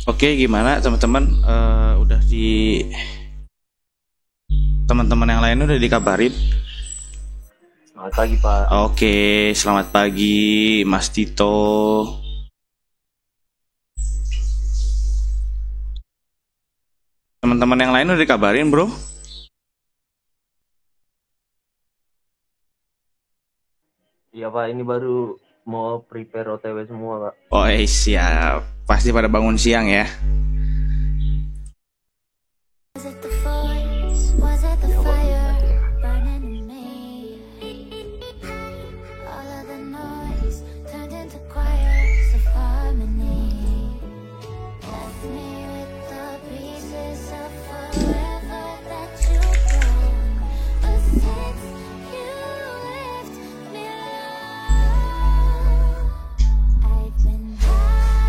Oke, gimana teman-teman? Udah di teman-teman yang lain udah dikabarin? Selamat pagi, Pak. Oke, selamat pagi Mas Tito. Teman-teman yang lain udah dikabarin, bro? Iya, Pak, ini baru mau prepare OTW semua, Pak. Oh, siap. Pasti pada bangun siang ya. Was it the voice? Was it the Iya, Pak. fire burning in me? All of the noise turned into choirs of harmony. Left me with the pieces of forever that you broke. But since you left me alone, I've been high.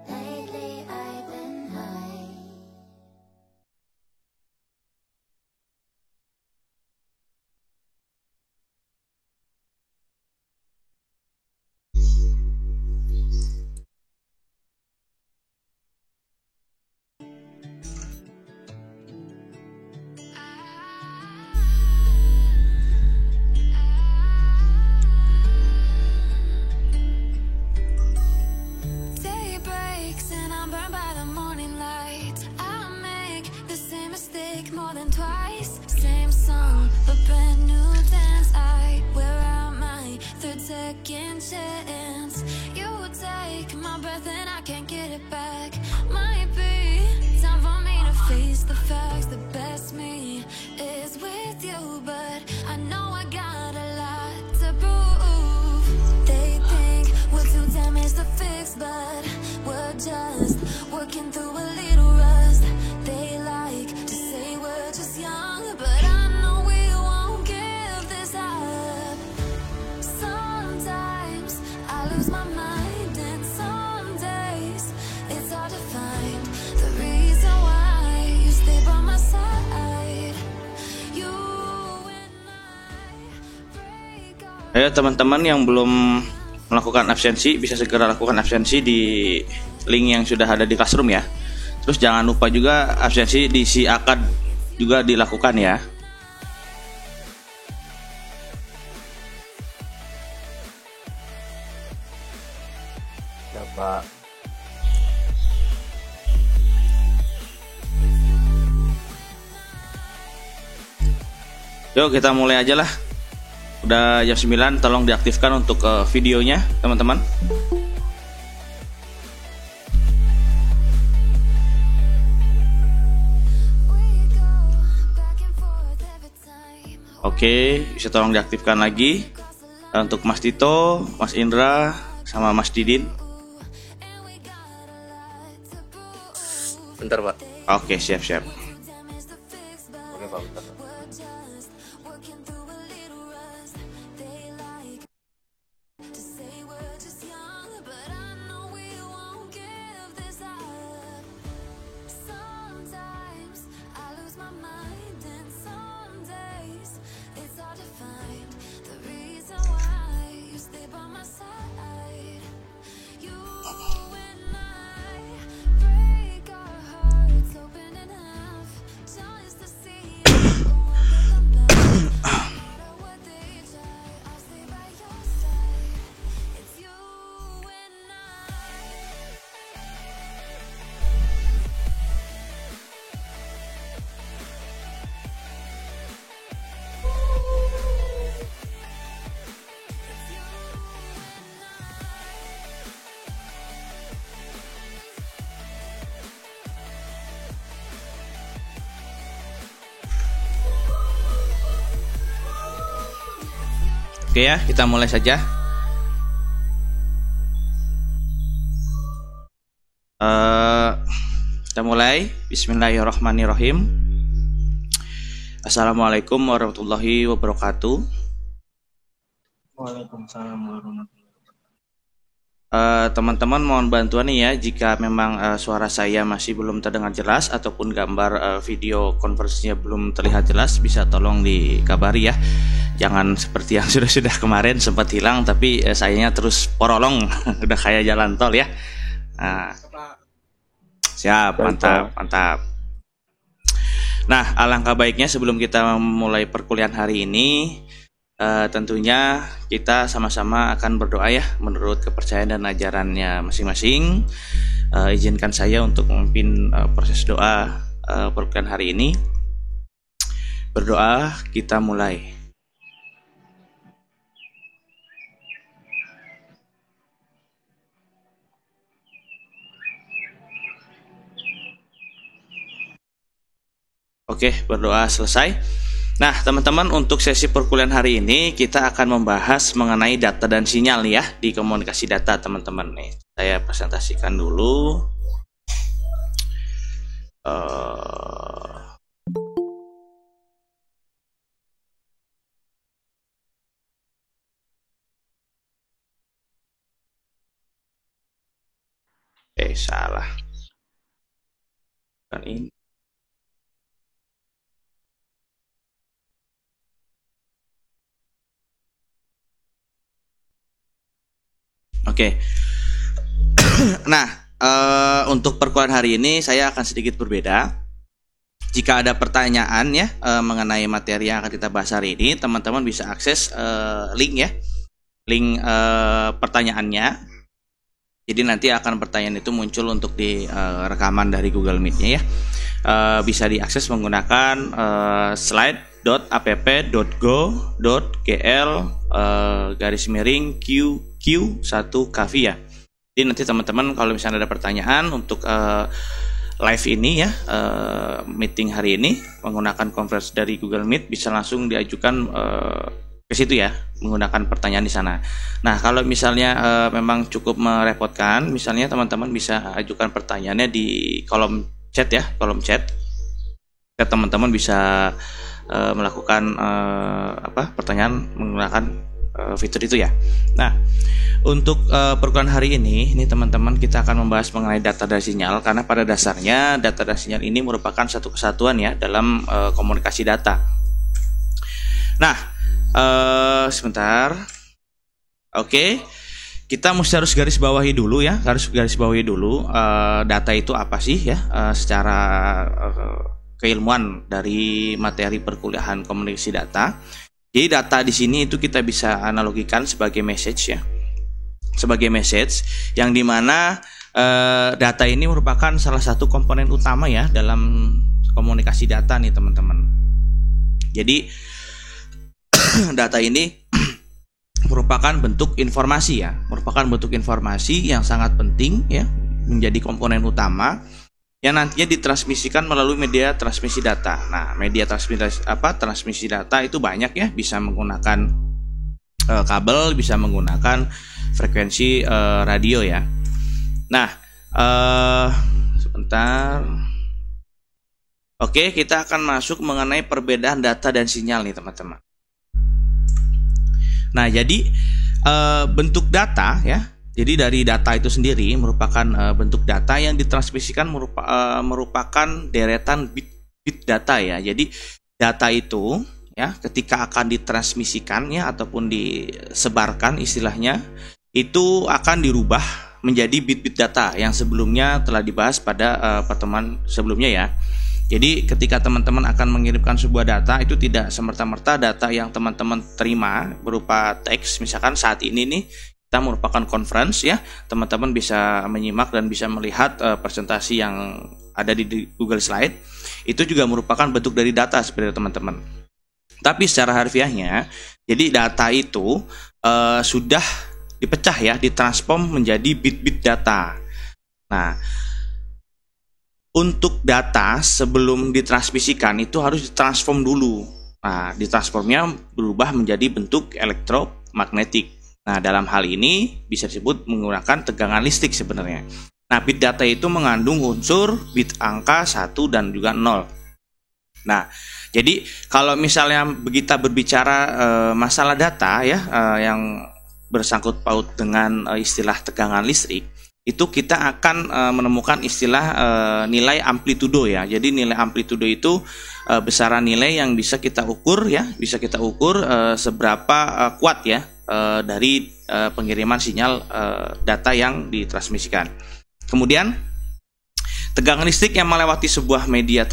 Lately I've been high. Day breaks and I'm burned by the morning light. I make the same mistake more than twice. Same song, but brand new dance. I wear out my third second chance. You take my breath and I can't get it back. Might be time for me to face the facts. The best me is with you, but I know I got a lot to prove. They think we're too damaged to fix, but we're just working through a little rust. They like to say we're just young, but I know we won't give this up. Sometimes I lose my mind, and some days it's hard to find the reason why you stay by my side. You and I break up. Ayo teman-teman yang belum melakukan absensi bisa segera lakukan absensi di link yang sudah ada di Classroom ya. Terus jangan lupa juga absensi di si akad juga dilakukan ya. Ya, Pak. Yuk kita mulai aja lah. Udah jam 9, tolong diaktifkan untuk videonya teman-teman. We Oke, bisa tolong diaktifkan lagi. Untuk Mas Tito, Mas Indra, sama Mas Didin. Bentar, Pak. Oke, siap-siap. Oke, Pak, bentar. Oke ya, kita mulai saja. Kita mulai. Bismillahirrahmanirrahim. Assalamualaikum warahmatullahi wabarakatuh. Waalaikumsalam warahmatullahi Teman-teman mohon bantuan nih ya, jika memang suara saya masih belum terdengar jelas ataupun gambar video konversinya belum terlihat jelas, bisa tolong dikabari ya. Jangan seperti yang sudah kemarin sempat hilang tapi sayanya terus porolong udah kayak jalan tol ya. Siap, mantap. Nah, alangkah baiknya sebelum kita mulai perkuliahan hari ini, tentunya kita sama-sama akan berdoa ya menurut kepercayaan dan ajarannya masing-masing. Izinkan saya untuk memimpin proses doa perkuliahan hari ini. Berdoa, kita mulai. Oke, berdoa selesai. Nah, teman-teman, untuk sesi perkuliahan hari ini kita akan membahas mengenai data dan sinyal ya di komunikasi data, teman-teman. Nih, saya presentasikan dulu. Salah. Kan ini. Oke. Nah, untuk perkuliahan hari ini saya akan sedikit berbeda. Jika ada pertanyaan ya mengenai materi yang akan kita bahas hari ini, teman-teman bisa akses link ya, link pertanyaannya. Jadi nanti akan pertanyaan itu muncul untuk di rekaman dari Google Meet-nya ya. Bisa diakses menggunakan slide.app.go.gl _QQ1 Kavia. Jadi nanti teman-teman kalau misalnya ada pertanyaan untuk live ini ya, meeting hari ini menggunakan conference dari Google Meet, bisa langsung diajukan ke situ ya, menggunakan pertanyaan di sana. Nah, kalau misalnya memang cukup merepotkan, misalnya teman-teman bisa ajukan pertanyaannya di kolom chat ya, kolom chat. Teman-teman bisa melakukan pertanyaan menggunakan fitur itu ya. Nah, untuk perkuliahan hari ini teman-teman kita akan membahas mengenai data dan sinyal, karena pada dasarnya data dan sinyal ini merupakan satu kesatuan ya dalam komunikasi data. Nah, sebentar. Oke. Kita harus garis bawahi dulu ya, data itu apa sih ya, secara keilmuan dari materi perkuliahan komunikasi data. Jadi data di sini itu kita bisa analogikan sebagai message ya, sebagai message yang dimana data ini merupakan salah satu komponen utama ya dalam komunikasi data nih teman-teman. Jadi data ini merupakan bentuk informasi ya, merupakan bentuk informasi yang sangat penting ya, menjadi komponen utama yang nantinya ditransmisikan melalui media transmisi data. Nah, media transmisi data itu banyak ya, bisa menggunakan kabel, bisa menggunakan frekuensi radio ya. Nah, sebentar. Oke, kita akan masuk mengenai perbedaan data dan sinyal nih teman-teman. Nah, jadi bentuk data ya. Jadi dari data itu sendiri merupakan bentuk data yang ditransmisikan merupakan deretan bit data ya. Jadi data itu ya ketika akan ditransmisikan ya ataupun disebarkan istilahnya itu akan dirubah menjadi bit-bit data yang sebelumnya telah dibahas pada pertemuan sebelumnya ya. Jadi ketika teman-teman akan mengirimkan sebuah data itu tidak semerta-merta data yang teman-teman terima berupa teks. Misalkan saat ini nih kita merupakan conference ya, teman-teman bisa menyimak dan bisa melihat presentasi yang ada di Google Slide. Itu juga merupakan bentuk dari data seperti teman-teman. Tapi secara harfiahnya, jadi data itu sudah dipecah ya, ditransform menjadi bit-bit data. Nah, untuk data sebelum ditransmisikan itu harus ditransform dulu. Nah, ditransformnya berubah menjadi bentuk elektromagnetik. Nah, dalam hal ini bisa disebut menggunakan tegangan listrik sebenarnya. Nah, bit data itu mengandung unsur bit angka 1 dan juga 0. Nah, jadi kalau misalnya kita berbicara masalah data ya yang bersangkut paut dengan istilah tegangan listrik, itu kita akan menemukan istilah nilai amplitudo ya. Jadi nilai amplitudo itu besaran nilai yang bisa kita ukur ya, bisa kita ukur seberapa kuat ya dari pengiriman sinyal data yang ditransmisikan. Kemudian tegangan listrik yang melewati sebuah media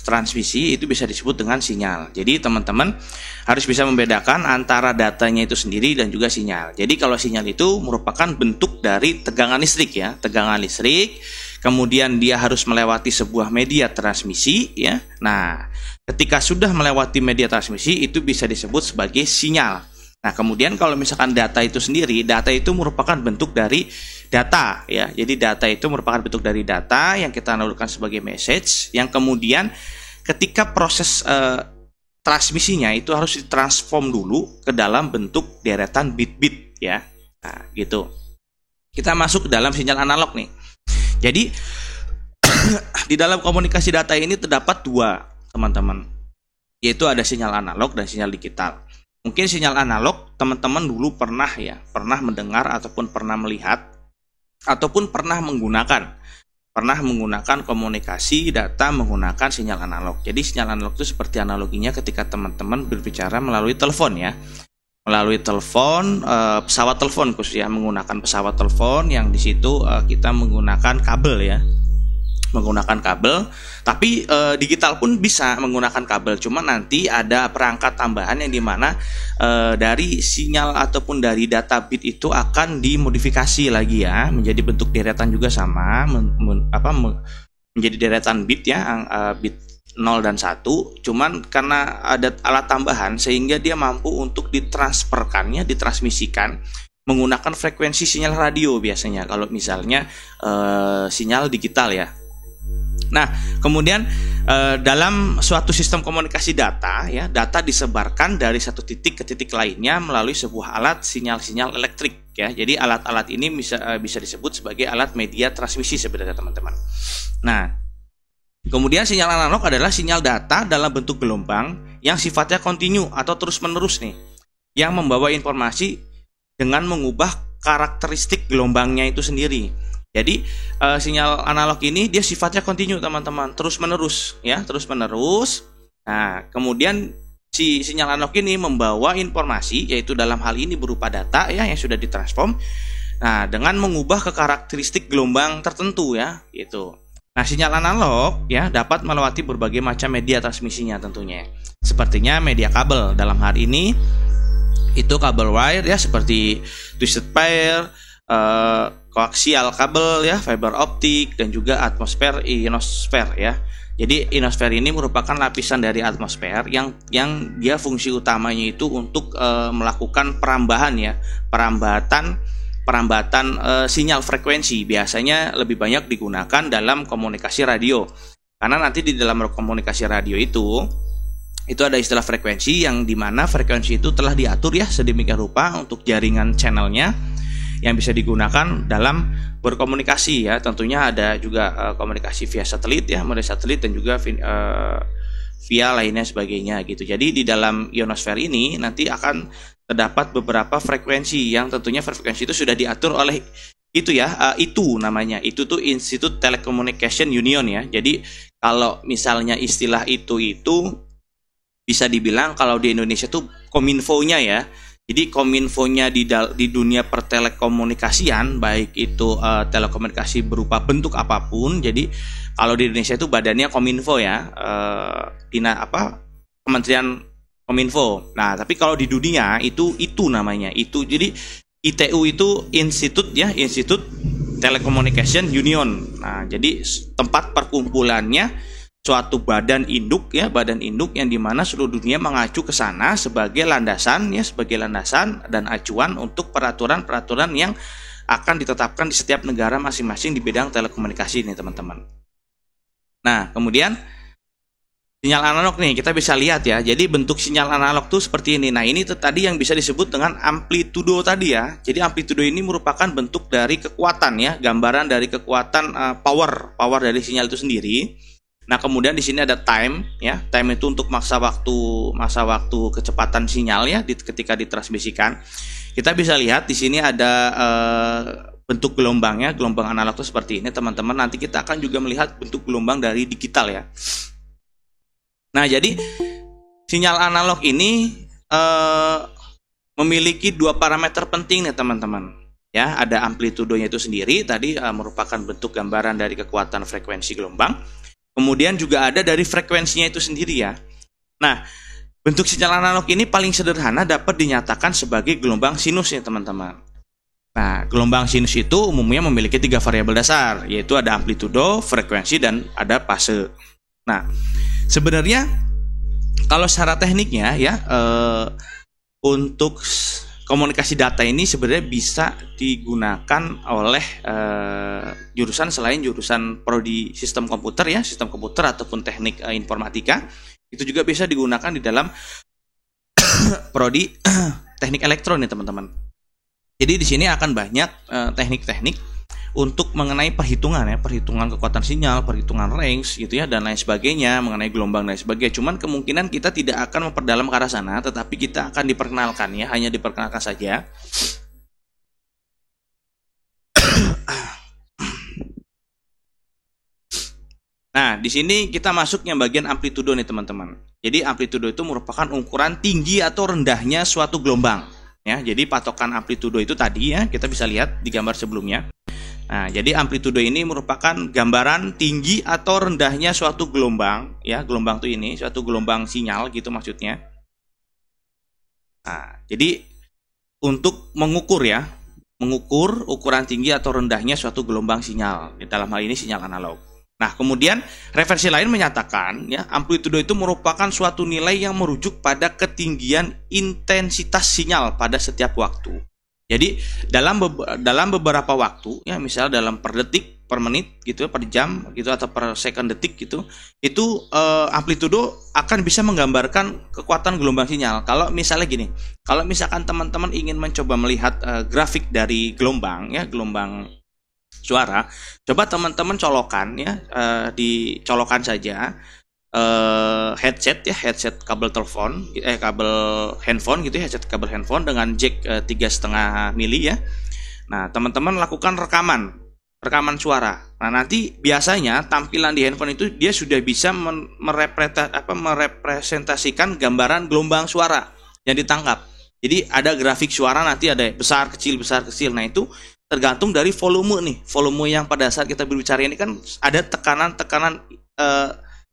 transmisi itu bisa disebut dengan sinyal. Jadi teman-teman harus bisa membedakan antara datanya itu sendiri dan juga sinyal. Jadi kalau sinyal itu merupakan bentuk dari tegangan listrik ya, tegangan listrik. Kemudian dia harus melewati sebuah media transmisi ya. Nah, ketika sudah melewati media transmisi itu bisa disebut sebagai sinyal. Nah, kemudian kalau misalkan data itu sendiri, data itu merupakan bentuk dari data ya. Jadi data itu merupakan bentuk dari data yang kita analogkan sebagai message yang kemudian ketika proses transmisinya itu harus ditransform dulu ke dalam bentuk deretan bit-bit ya. Nah, gitu. Kita masuk ke dalam sinyal analog nih. Jadi di dalam komunikasi data ini terdapat dua, teman-teman. Yaitu ada sinyal analog dan sinyal digital. Mungkin sinyal analog teman-teman dulu pernah mendengar ataupun pernah melihat ataupun pernah menggunakan komunikasi data menggunakan sinyal analog. Jadi sinyal analog itu seperti analoginya ketika teman-teman berbicara melalui telepon ya. Melalui telepon, pesawat telepon khususnya, menggunakan pesawat telepon yang di situ kita menggunakan kabel ya. Menggunakan kabel, tapi digital pun bisa menggunakan kabel. Cuma nanti ada perangkat tambahan yang dimana dari sinyal ataupun dari data bit itu akan dimodifikasi lagi ya, menjadi bentuk deretan juga sama, menjadi deretan bit ya, bit 0 dan 1. Cuman karena ada alat tambahan sehingga dia mampu untuk ditransferkannya, ditransmisikan menggunakan frekuensi sinyal radio biasanya kalau misalnya sinyal digital ya. Nah, kemudian dalam suatu sistem komunikasi data ya, data disebarkan dari satu titik ke titik lainnya melalui sebuah alat sinyal-sinyal elektrik ya. Jadi alat-alat ini bisa disebut sebagai alat media transmisi sebenarnya teman-teman. Nah, kemudian sinyal analog adalah sinyal data dalam bentuk gelombang yang sifatnya kontinu atau terus-menerus nih, yang membawa informasi dengan mengubah karakteristik gelombangnya itu sendiri. Jadi sinyal analog ini dia sifatnya kontinu teman-teman, terus-menerus ya, terus-menerus. Nah, kemudian si sinyal analog ini membawa informasi, yaitu dalam hal ini berupa data ya yang sudah ditransform. Nah, dengan mengubah ke karakteristik gelombang tertentu ya, gitu. Nah, sinyal analog ya dapat melewati berbagai macam media transmisinya tentunya. Sepertinya media kabel dalam hal ini itu kabel wire ya, seperti twisted pair, koaksial kabel ya, fiber optik, dan juga atmosfer, ionosfer ya. Jadi ionosfer ini merupakan lapisan dari atmosfer yang dia fungsi utamanya itu untuk melakukan perambahan ya, perambatan perambatan sinyal frekuensi. Biasanya lebih banyak digunakan dalam komunikasi radio. Karena nanti di dalam komunikasi radio itu ada istilah frekuensi yang dimana frekuensi itu telah diatur ya sedemikian rupa untuk jaringan channelnya yang bisa digunakan dalam berkomunikasi ya. Tentunya ada juga komunikasi via satelit ya, model satelit dan juga via lainnya sebagainya gitu. Jadi di dalam ionosfer ini nanti akan terdapat beberapa frekuensi yang tentunya frekuensi itu sudah diatur oleh itu ya, itu namanya. Itu tuh Institute Telecommunication Union ya. Jadi kalau misalnya istilah itu bisa dibilang kalau di Indonesia tuh Kominfo-nya ya. Jadi Kominfo-nya di dunia pertelekomunikasian, baik itu telekomunikasi berupa bentuk apapun. Jadi kalau di Indonesia itu badannya Kominfo ya, Kementerian Kominfo. Nah, tapi kalau di dunia itu namanya. Itu jadi ITU itu institut ya, Institute Telecommunication Union. Nah, jadi tempat perkumpulannya suatu badan induk yang dimana seluruh dunia mengacu ke sana sebagai landasan dan acuan untuk peraturan-peraturan yang akan ditetapkan di setiap negara masing-masing di bidang telekomunikasi nih teman-teman. Nah, kemudian sinyal analog nih kita bisa lihat ya. Jadi bentuk sinyal analog tuh seperti ini. Nah, ini tadi yang bisa disebut dengan amplitudo tadi ya. Jadi amplitudo ini merupakan bentuk dari kekuatan ya, gambaran dari kekuatan power dari sinyal itu sendiri. Nah, kemudian di sini ada time ya. Time itu untuk masa waktu kecepatan sinyal ya ketika ditransmisikan. Kita bisa lihat di sini ada bentuk gelombangnya, gelombang analog itu seperti ini teman-teman. Nanti kita akan juga melihat bentuk gelombang dari digital ya. Nah, jadi sinyal analog ini memiliki dua parameter penting nih teman-teman. Ya, ada amplitudonya itu sendiri tadi merupakan bentuk gambaran dari kekuatan frekuensi gelombang. Kemudian juga ada dari frekuensinya itu sendiri ya. Nah, bentuk sinyal analog ini paling sederhana dapat dinyatakan sebagai gelombang sinus ya teman-teman. Nah, gelombang sinus itu umumnya memiliki 3 variabel dasar, yaitu ada amplitudo, frekuensi, dan ada fase. Nah, sebenarnya kalau secara tekniknya ya untuk komunikasi data ini sebenarnya bisa digunakan oleh jurusan selain jurusan prodi sistem komputer ya, sistem komputer ataupun teknik informatika. Itu juga bisa digunakan di dalam prodi teknik elektron ya teman-teman. Jadi di sini akan banyak teknik-teknik untuk mengenai perhitungan ya, perhitungan kekuatan sinyal, perhitungan range gitu ya, dan lain sebagainya, mengenai gelombang dan sebagainya. Cuman kemungkinan kita tidak akan memperdalam ke arah sana, tetapi kita akan diperkenalkan ya, hanya diperkenalkan saja. Nah, di sini kita masuk yang bagian amplitudo nih teman-teman. Jadi amplitudo itu merupakan ukuran tinggi atau rendahnya suatu gelombang. Ya, jadi patokan amplitudo itu tadi ya, kita bisa lihat di gambar sebelumnya. Nah, jadi amplitudo ini merupakan gambaran tinggi atau rendahnya suatu gelombang, ya, gelombang itu ini, suatu gelombang sinyal gitu maksudnya. Nah, jadi untuk mengukur ya, mengukur ukuran tinggi atau rendahnya suatu gelombang sinyal, dalam hal ini sinyal analog. Nah, kemudian referensi lain menyatakan ya, amplitudo itu merupakan suatu nilai yang merujuk pada ketinggian intensitas sinyal pada setiap waktu. Jadi dalam beberapa waktu ya, misal dalam per detik, per menit gitu, per jam gitu atau per second detik gitu, itu amplitudo akan bisa menggambarkan kekuatan gelombang sinyal. Kalau misalnya gini, kalau misalkan teman-teman ingin mencoba melihat grafik dari gelombang ya, gelombang suara, coba teman-teman colokan ya, dicolokan saja headset ya, headset kabel telepon, kabel handphone gitu ya, headset kabel handphone dengan jack 3,5 mili ya. Nah, teman-teman lakukan rekaman suara. Nah, nanti biasanya tampilan di handphone itu dia sudah bisa merepresentasikan gambaran gelombang suara yang ditangkap. Jadi ada grafik suara, nanti ada besar kecil. Nah, itu tergantung dari volume nih. Volume yang pada saat kita berbicara ini kan ada tekanan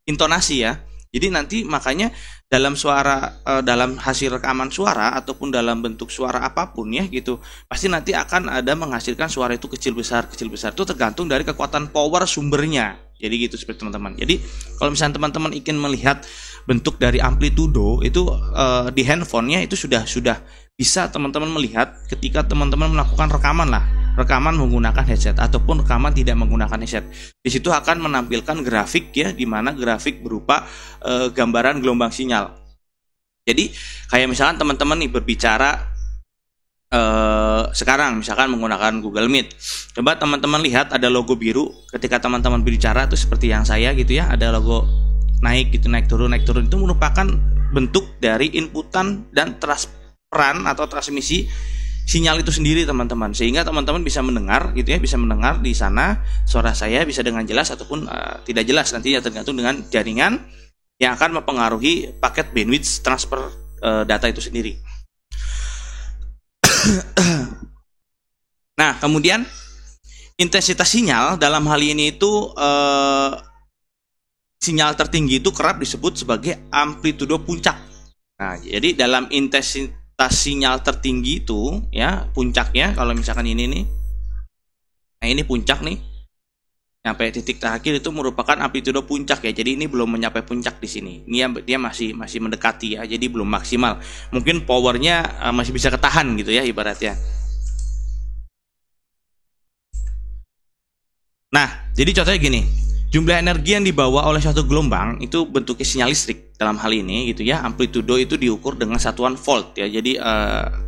intonasi ya. Jadi nanti makanya dalam suara, dalam hasil rekaman suara ataupun dalam bentuk suara apapun ya gitu, pasti nanti akan ada menghasilkan suara itu kecil besar. Itu tergantung dari kekuatan power sumbernya. Jadi gitu seperti teman-teman. Jadi kalau misalnya teman-teman ingin melihat bentuk dari amplitudo itu di handphonenya itu sudah bisa teman-teman melihat ketika teman-teman melakukan rekaman menggunakan headset ataupun rekaman tidak menggunakan headset. Di situ akan menampilkan grafik ya, di mana grafik berupa gambaran gelombang sinyal. Jadi kayak misalkan teman-teman nih berbicara sekarang misalkan menggunakan Google Meet. Coba teman-teman lihat ada logo biru ketika teman-teman berbicara itu seperti yang saya gitu ya, ada logo naik gitu, naik turun itu merupakan bentuk dari inputan dan transferan atau transmisi sinyal itu sendiri teman-teman, sehingga teman-teman bisa mendengar gitu ya, bisa mendengar di sana suara saya bisa dengan jelas ataupun tidak jelas, nantinya tergantung dengan jaringan yang akan mempengaruhi paket bandwidth transfer data itu sendiri. Nah, kemudian intensitas sinyal dalam hal ini itu sinyal tertinggi itu kerap disebut sebagai amplitudo puncak. Nah, jadi dalam intensitas sinyal tertinggi itu ya, puncaknya kalau misalkan ini nih. Nah, ini puncak nih. Sampai titik terakhir itu merupakan amplitudo puncak ya. Jadi ini belum mencapai puncak di sini. Ini dia masih mendekati ya. Jadi belum maksimal. Mungkin powernya masih bisa ketahan gitu ya ibaratnya. Nah, jadi contohnya gini. Jumlah energi yang dibawa oleh suatu gelombang itu bentuknya sinyal listrik dalam hal ini gitu ya. Amplitudo itu diukur dengan satuan volt ya. Jadi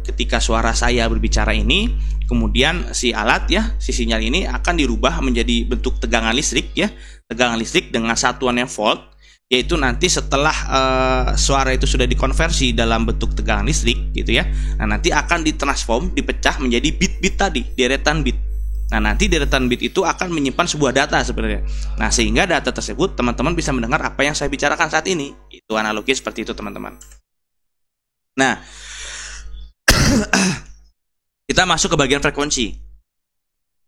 ketika suara saya berbicara ini, kemudian si alat ya, si sinyal ini akan dirubah menjadi bentuk tegangan listrik ya. Tegangan listrik dengan satuannya volt, yaitu nanti setelah suara itu sudah dikonversi dalam bentuk tegangan listrik gitu ya. Nah, nanti akan ditransform, dipecah menjadi bit-bit tadi, deretan bit. Nah, nanti deretan bit itu akan menyimpan sebuah data sebenarnya. Nah, sehingga data tersebut teman-teman bisa mendengar apa yang saya bicarakan saat ini. Itu analogi seperti itu, teman-teman. Nah, kita masuk ke bagian frekuensi.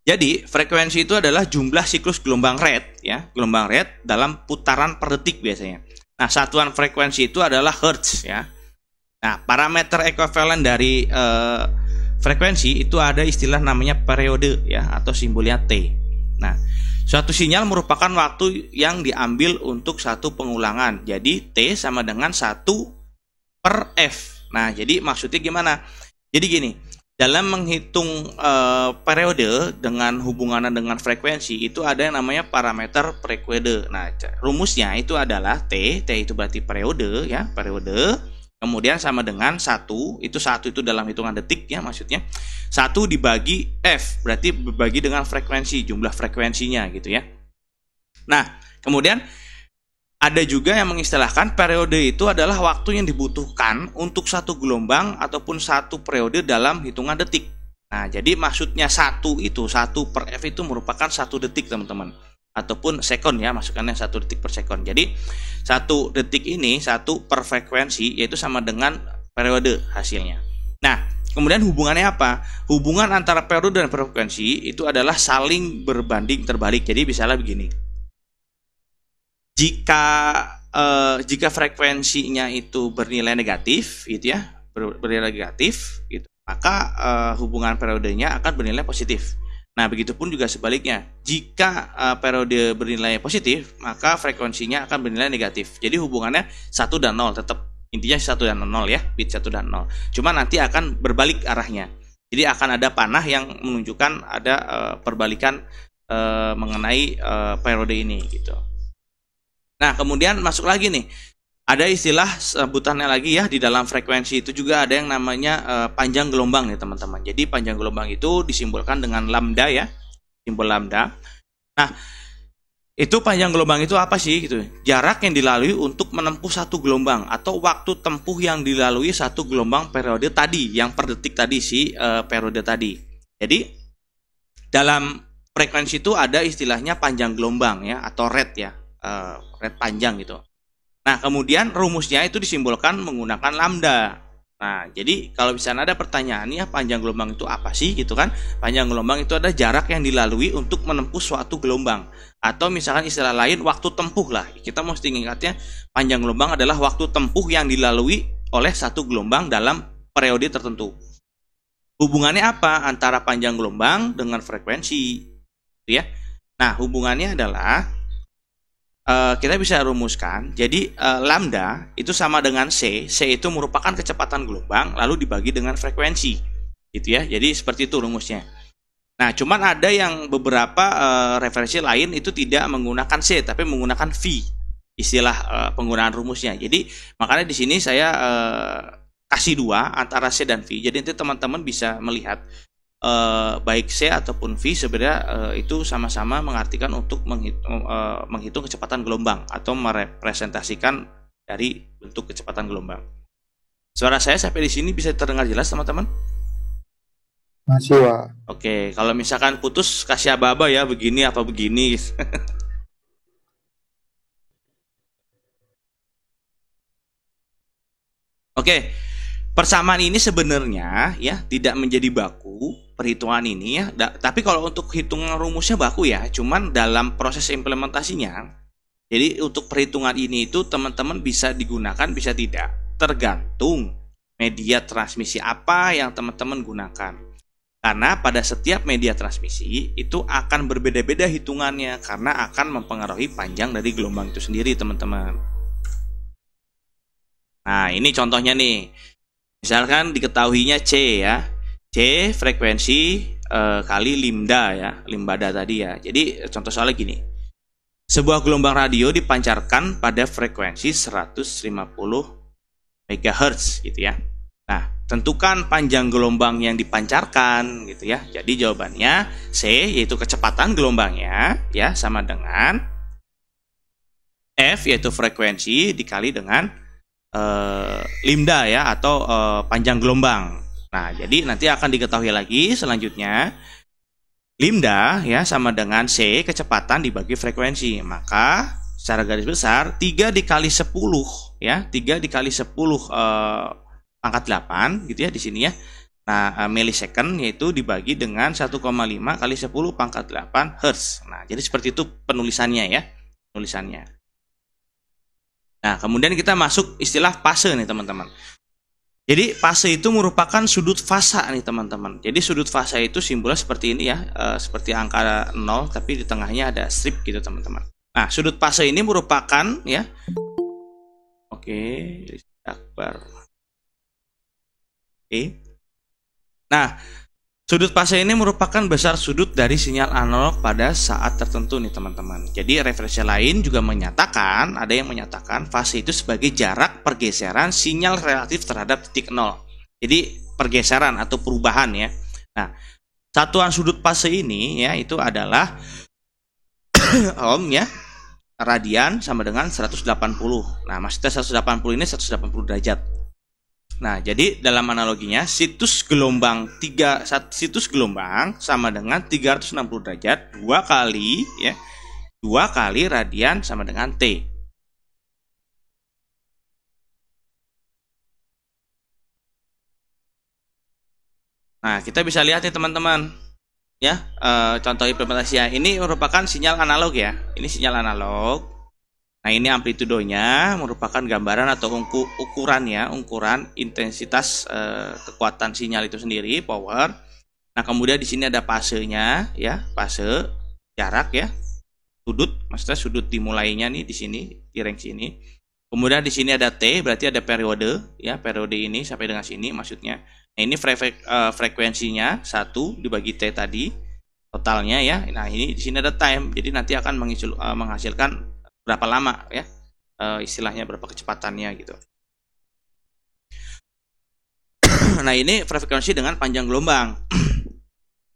Jadi, frekuensi itu adalah jumlah siklus gelombang rate ya, gelombang rate dalam putaran per detik biasanya. Nah, satuan frekuensi itu adalah hertz ya. Nah, parameter ekuivalen dari frekuensi itu ada istilah namanya periode ya, atau simbolnya T. Nah, suatu sinyal merupakan waktu yang diambil untuk satu pengulangan. Jadi T sama dengan 1 per F. Nah, jadi maksudnya gimana? Jadi gini, dalam menghitung periode dengan hubungannya dengan frekuensi itu ada yang namanya parameter periode. Nah, rumusnya itu adalah T itu berarti periode ya, periode. Kemudian sama dengan 1 itu dalam hitungan detik ya, maksudnya 1 dibagi F, berarti berbagi dengan frekuensi, jumlah frekuensinya gitu ya. Nah, kemudian ada juga yang mengistilahkan periode itu adalah waktu yang dibutuhkan untuk satu gelombang ataupun satu periode dalam hitungan detik. Nah, jadi maksudnya 1 per F itu merupakan 1 detik teman-teman, ataupun sekon ya, masukannya 1 detik per sekon. Jadi 1 detik ini 1 per frekuensi, yaitu sama dengan periode hasilnya. Nah, kemudian hubungannya apa? Hubungan antara periode dan frekuensi itu adalah saling berbanding terbalik. Jadi misalnya begini, jika frekuensinya itu bernilai negatif gitu ya, bernilai negatif gitu, maka hubungan periodenya akan bernilai positif. Nah, begitupun juga sebaliknya. Jika periode bernilai positif, maka frekuensinya akan bernilai negatif. Jadi hubungannya 1 dan 0 tetap. Intinya 1 dan 0 ya, bit 1 dan 0. Cuma nanti akan berbalik arahnya. Jadi akan ada panah yang menunjukkan ada perbalikan mengenai periode ini gitu. Nah, kemudian masuk lagi nih. Ada istilah sebutannya lagi ya, di dalam frekuensi itu juga ada yang namanya panjang gelombang nih teman-teman. Jadi panjang gelombang itu disimbolkan dengan lambda ya, simbol lambda. Nah, itu panjang gelombang itu apa sih gitu? Jarak yang dilalui untuk menempuh satu gelombang atau waktu tempuh yang dilalui satu gelombang periode tadi, yang per detik tadi si periode tadi. Jadi dalam frekuensi itu ada istilahnya panjang gelombang ya, atau rate ya, rate panjang gitu. Nah, kemudian rumusnya itu disimbolkan menggunakan lambda. Nah, jadi kalau misalnya ada pertanyaan ya, panjang gelombang itu apa sih gitu kan? Panjang gelombang itu adalah jarak yang dilalui untuk menempuh suatu gelombang. Atau misalkan istilah lain, waktu tempuh lah. Kita mesti ingatnya, panjang gelombang adalah waktu tempuh yang dilalui oleh satu gelombang dalam periode tertentu. Hubungannya apa antara panjang gelombang dengan frekuensi? Ya. Nah, hubungannya adalah kita bisa rumuskan. Jadi lambda itu sama dengan C. C itu merupakan kecepatan gelombang lalu dibagi dengan frekuensi, gitu ya. Jadi seperti itu rumusnya. Nah, cuman ada yang beberapa referensi lain itu tidak menggunakan C tapi menggunakan V istilah penggunaan rumusnya. Jadi makanya di sini saya kasih dua antara C dan V. Jadi nanti teman-teman bisa melihat baik C ataupun V sebenarnya itu sama-sama mengartikan untuk menghitung kecepatan gelombang atau merepresentasikan dari bentuk kecepatan gelombang. Suara saya sampai di sini bisa terdengar jelas teman-teman? Masih, Wak. Oke, kalau misalkan putus kasih aba-aba ya, begini apa begini. Oke, persamaan ini sebenarnya ya tidak menjadi baku perhitungan ini ya. Tapi kalau untuk hitungan rumusnya baku ya, cuman dalam proses implementasinya. Jadi untuk perhitungan ini itu teman-teman bisa digunakan bisa tidak, tergantung media transmisi apa yang teman-teman gunakan. Karena pada setiap media transmisi itu akan berbeda-beda hitungannya karena akan mempengaruhi panjang dari gelombang itu sendiri, teman-teman. Nah, ini contohnya nih. Misalkan diketahuinya C ya. C frekuensi kali lambda ya, lambda tadi ya. Jadi contoh soalnya gini. Sebuah gelombang radio dipancarkan pada frekuensi 150 MHz gitu ya. Nah, tentukan panjang gelombang yang dipancarkan gitu ya. Jadi jawabannya C yaitu kecepatan gelombangnya ya sama dengan F yaitu frekuensi dikali dengan lambda ya atau panjang gelombang. Nah, jadi nanti akan diketahui lagi selanjutnya lambda ya sama dengan C kecepatan dibagi frekuensi. Maka secara garis besar 3 dikali 10 ya, 3 dikali 10 pangkat 8 gitu ya di sini ya. Nah, milisecond yaitu dibagi dengan 1,5 kali 10 pangkat 8 Hz. Nah, jadi seperti itu penulisannya ya. Penulisannya. Nah, kemudian kita masuk istilah fase nih teman-teman. Jadi fase itu merupakan sudut fasa nih teman-teman. Jadi sudut fasa itu simbolnya seperti ini ya, seperti angka 0 tapi di tengahnya ada strip gitu teman-teman. Nah, sudut fase ini merupakan ya. Oke, akbar. Nah, sudut fase ini merupakan besar sudut dari sinyal analog pada saat tertentu nih teman-teman. Jadi referensi lain juga menyatakan, ada yang menyatakan fase itu sebagai jarak pergeseran sinyal relatif terhadap titik nol. Jadi pergeseran atau perubahan ya. Nah, satuan sudut fase ini ya itu adalah ohm ya. Radian sama dengan 180. Nah, maksudnya 180 ini 180 derajat. Nah, jadi dalam analoginya situs gelombang sama dengan 360 derajat 2 kali ya. 2 kali radian sama dengan T. Nah, kita bisa lihat nih teman-teman. Ya, contoh implementasinya ini merupakan sinyal analog ya. Ini sinyal analog. Nah, ini amplitudonya merupakan gambaran atau ukuran intensitas kekuatan sinyal itu sendiri, power. Nah, kemudian di sini ada fasenya ya, fase jarak ya. Sudut, maksudnya sudut dimulainya nih di sini, di range ini. Kemudian di sini ada T, berarti ada periode ya, periode ini sampai dengan sini maksudnya. Nah, ini frekuensinya 1 dibagi T tadi totalnya ya. Nah, ini di sini ada time. Jadi nanti akan menghasilkan berapa lama ya, istilahnya berapa kecepatannya gitu. Nah, ini frekuensi dengan panjang gelombang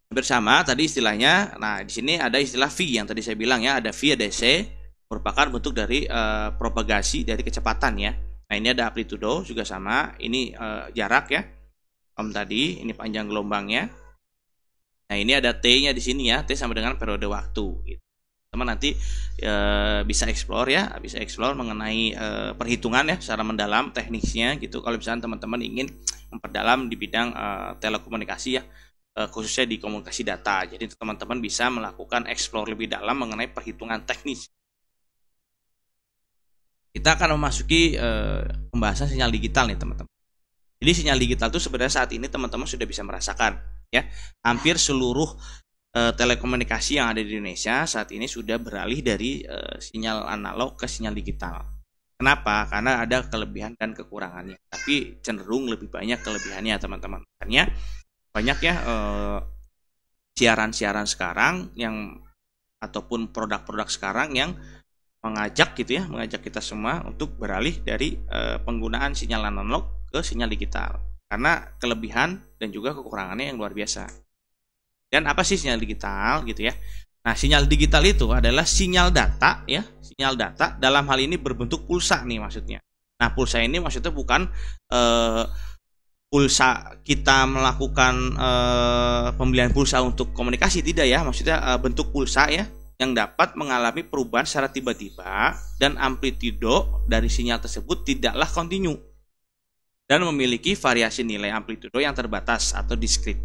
bersama tadi istilahnya. Nah, di sini ada istilah V yang tadi saya bilang ya, ada V ada C merupakan bentuk dari propagasi dari kecepatan ya. Nah, ini ada amplitudo juga sama, ini jarak ya, ohm tadi, ini panjang gelombangnya. Nah, ini ada T-nya di sini ya, T sama dengan periode waktu gitu. Teman nanti bisa explore ya, bisa explore mengenai perhitungan ya secara mendalam teknisnya gitu. Kalau misalnya teman-teman ingin memperdalam di bidang telekomunikasi ya, khususnya di komunikasi data. Jadi teman-teman bisa melakukan explore lebih dalam mengenai perhitungan teknis. Kita akan memasuki pembahasan sinyal digital nih teman-teman. Jadi sinyal digital itu sebenarnya saat ini teman-teman sudah bisa merasakan ya, hampir seluruh telekomunikasi yang ada di Indonesia saat ini sudah beralih dari sinyal analog ke sinyal digital. Kenapa? Karena ada kelebihan dan kekurangannya. Tapi cenderung lebih banyak kelebihannya teman-teman. Makanya banyak ya siaran-siaran sekarang yang ataupun produk-produk sekarang yang mengajak kita semua untuk beralih dari penggunaan sinyal analog ke sinyal digital. Karena kelebihan dan juga kekurangannya yang luar biasa. Dan apa sih sinyal digital gitu ya? Nah, sinyal digital itu adalah sinyal data ya, sinyal data dalam hal ini berbentuk pulsa nih maksudnya. Nah, pulsa ini maksudnya bukan pulsa kita melakukan pembelian pulsa untuk komunikasi, tidak ya, maksudnya bentuk pulsa ya yang dapat mengalami perubahan secara tiba-tiba dan amplitudo dari sinyal tersebut tidaklah kontinu dan memiliki variasi nilai amplitudo yang terbatas atau diskrit.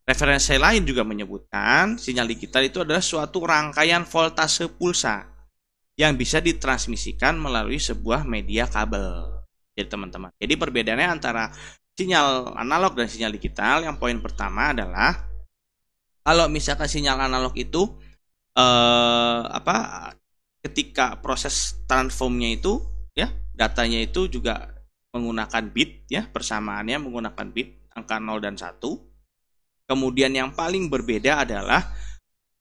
Referensi lain juga menyebutkan sinyal digital itu adalah suatu rangkaian voltase pulsa yang bisa ditransmisikan melalui sebuah media kabel. Jadi teman-teman, jadi perbedaannya antara sinyal analog dan sinyal digital, yang poin pertama adalah kalau misalkan sinyal analog itu ketika proses transformnya itu ya, datanya itu juga menggunakan bit ya, persamaannya menggunakan bit angka 0 dan 1. Kemudian yang paling berbeda adalah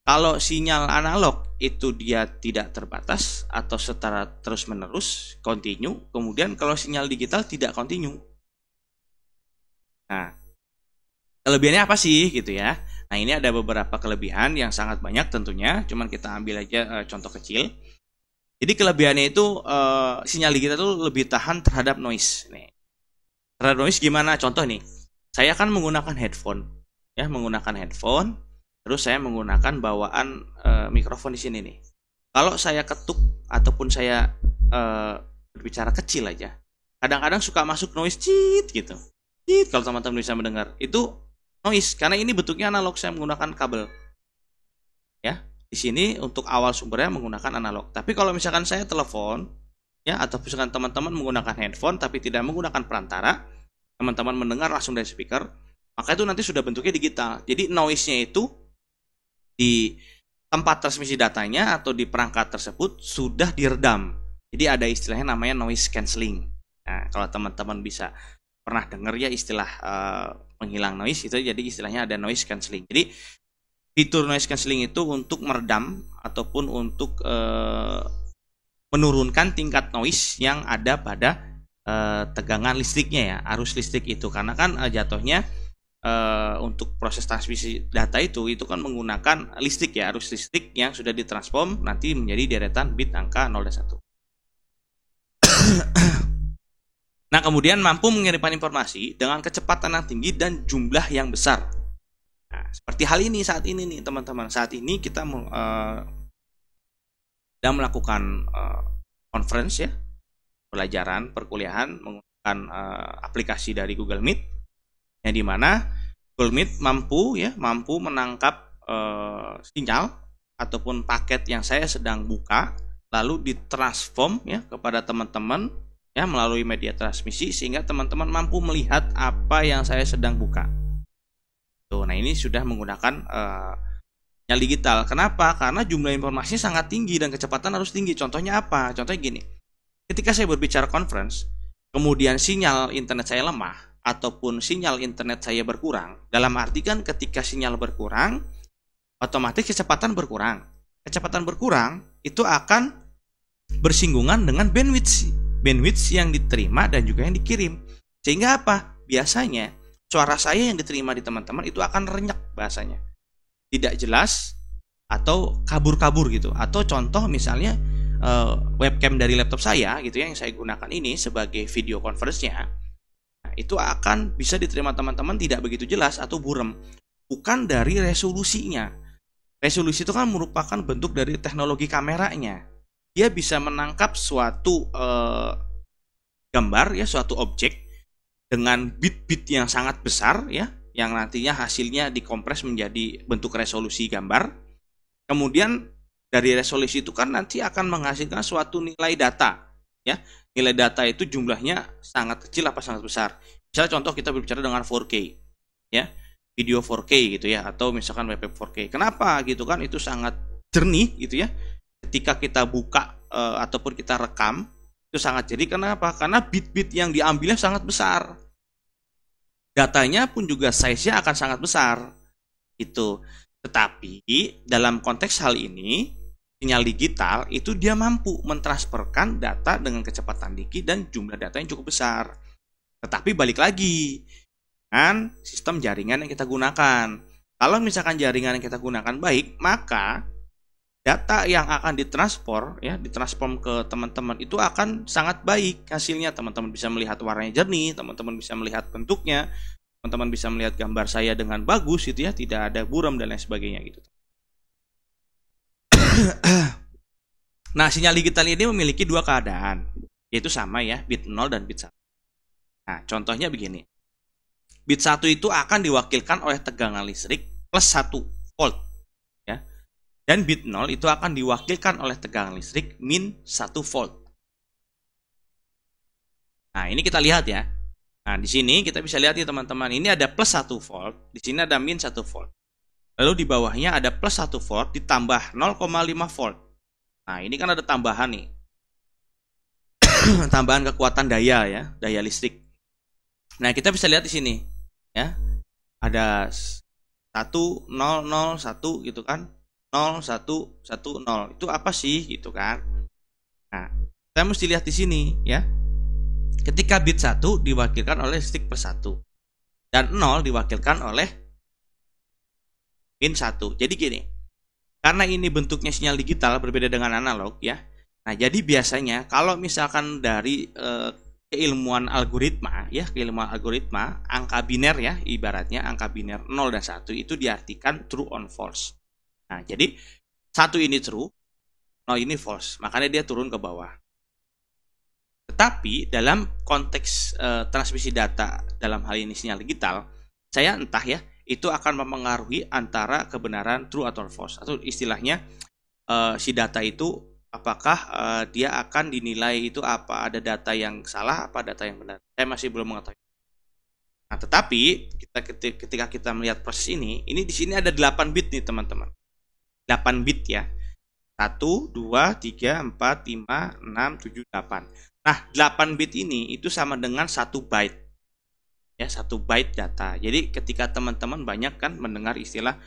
kalau sinyal analog itu dia tidak terbatas atau secara terus-menerus, kontinu. Kemudian kalau sinyal digital tidak kontinu. Nah, kelebihannya apa sih gitu ya? Nah, ini ada beberapa kelebihan yang sangat banyak tentunya. Cuman kita ambil aja contoh kecil. Jadi kelebihannya itu sinyal digital itu lebih tahan terhadap noise. Nih, terhadap noise gimana? Contoh nih, saya akan menggunakan headphone. Ya, menggunakan headphone, terus saya menggunakan bawaan mikrofon di sini nih. Kalau saya ketuk ataupun saya berbicara kecil aja, kadang-kadang suka masuk noise cheat gitu. Cheat kalau teman-teman bisa mendengar. Itu noise karena ini bentuknya analog, saya menggunakan kabel. Ya, di sini untuk awal sumbernya menggunakan analog. Tapi kalau misalkan saya telepon ya, atau misalkan teman-teman menggunakan handphone tapi tidak menggunakan perantara, teman-teman mendengar langsung dari speaker, maka itu nanti sudah bentuknya digital. Jadi noise-nya itu di tempat transmisi datanya atau di perangkat tersebut sudah diredam. Jadi ada istilahnya namanya noise cancelling. Nah, kalau teman-teman bisa pernah dengar ya istilah penghilang noise, itu jadi istilahnya ada noise cancelling. Jadi fitur noise cancelling itu untuk meredam ataupun untuk menurunkan tingkat noise yang ada pada tegangan listriknya ya, arus listrik itu. Karena kan jatuhnya untuk proses transmisi data itu kan menggunakan listrik ya, arus listrik yang sudah ditransform nanti menjadi deretan bit angka 0 dan 1. Nah, kemudian mampu mengirimkan informasi dengan kecepatan yang tinggi dan jumlah yang besar. Nah, seperti hal ini saat ini nih teman-teman. Saat ini kita sedang melakukan conference ya, pelajaran perkuliahan menggunakan aplikasi dari Google Meet. Yang dimana Google Meet mampu menangkap sinyal ataupun paket yang saya sedang buka, lalu ditransform ya kepada teman-teman ya melalui media transmisi sehingga teman-teman mampu melihat apa yang saya sedang buka. Tuh, nah ini sudah menggunakan sinyal digital. Kenapa? Karena jumlah informasi sangat tinggi dan kecepatan harus tinggi. Contohnya apa? Contohnya gini. Ketika saya berbicara conference, kemudian sinyal internet saya lemah ataupun sinyal internet saya berkurang, dalam arti kan ketika sinyal berkurang otomatis kecepatan berkurang. Kecepatan berkurang itu akan bersinggungan dengan bandwidth yang diterima dan juga yang dikirim. Sehingga apa? Biasanya suara saya yang diterima di teman-teman itu akan renyek bahasanya, tidak jelas atau kabur-kabur gitu. Atau contoh misalnya webcam dari laptop saya gitu ya, yang saya gunakan ini sebagai video conference-nya, itu akan bisa diterima teman-teman tidak begitu jelas atau buram. Bukan dari resolusinya. Resolusi itu kan merupakan bentuk dari teknologi kameranya. Dia bisa menangkap suatu gambar ya, suatu objek dengan bit-bit yang sangat besar ya, yang nantinya hasilnya dikompres menjadi bentuk resolusi gambar. Kemudian dari resolusi itu kan nanti akan menghasilkan suatu nilai data ya. Nilai data itu jumlahnya sangat kecil apa sangat besar. Misalnya contoh kita berbicara dengan 4K ya. video 4K gitu ya, atau misalkan WebP 4K. Kenapa gitu kan? Itu sangat jernih gitu ya. Ketika kita buka ataupun kita rekam itu sangat jernih. Kenapa? Karena bit-bit yang diambilnya sangat besar. Datanya pun juga size-nya akan sangat besar. Gitu. Tetapi dalam konteks hal ini, sinyal digital itu dia mampu mentransferkan data dengan kecepatan tinggi dan jumlah data yang cukup besar. Tetapi balik lagi dengan sistem jaringan yang kita gunakan. Kalau misalkan jaringan yang kita gunakan baik, maka data yang akan ditransform ke teman-teman itu akan sangat baik hasilnya. Teman-teman bisa melihat warnanya jernih, teman-teman bisa melihat bentuknya, teman-teman bisa melihat gambar saya dengan bagus gitu ya, tidak ada buram dan lain sebagainya gitu. Nah, sinyal digital ini memiliki dua keadaan, yaitu sama ya, bit 0 dan bit 1. Nah, contohnya begini. Bit 1 itu akan diwakilkan oleh tegangan listrik plus 1 volt ya. Dan bit 0 itu akan diwakilkan oleh tegangan listrik min 1 volt. Nah, ini kita lihat ya. Nah, di sini kita bisa lihat nih teman-teman, ini ada plus 1 volt, di sini ada min 1 volt. Lalu di bawahnya ada plus 1 volt ditambah 0,5 volt. Nah, ini kan ada tambahan nih. Tambahan kekuatan daya ya, daya listrik. Nah, kita bisa lihat di sini ya. Ada 1 0 0 1 gitu kan. 0 1 1 0. Itu apa sih gitu kan? Nah, kita mesti lihat di sini ya. Ketika bit 1 diwakilkan oleh listrik plus 1 dan 0 diwakilkan oleh min 1. Jadi gini. Karena ini bentuknya sinyal digital berbeda dengan analog ya. Nah, jadi biasanya kalau misalkan dari keilmuan algoritma ya, angka biner ya, ibaratnya angka biner 0 dan 1 itu diartikan true on false. Nah, jadi 1 ini true, 0 ini false, makanya dia turun ke bawah. Tetapi dalam konteks transmisi data dalam hal ini sinyal digital, saya entah ya, itu akan mempengaruhi antara kebenaran true atau false, atau istilahnya si data itu apakah dia akan dinilai itu apa ada data yang salah apa data yang benar. Saya masih belum mengetahui. Nah, tetapi ketika kita melihat proses ini di sini ada 8 bit nih teman-teman. 8 bit ya. 1 2 3 4 5 6 7 8. Nah, 8 bit ini itu sama dengan 1 byte. Ya, 1 byte data. Jadi ketika teman-teman banyak kan mendengar istilah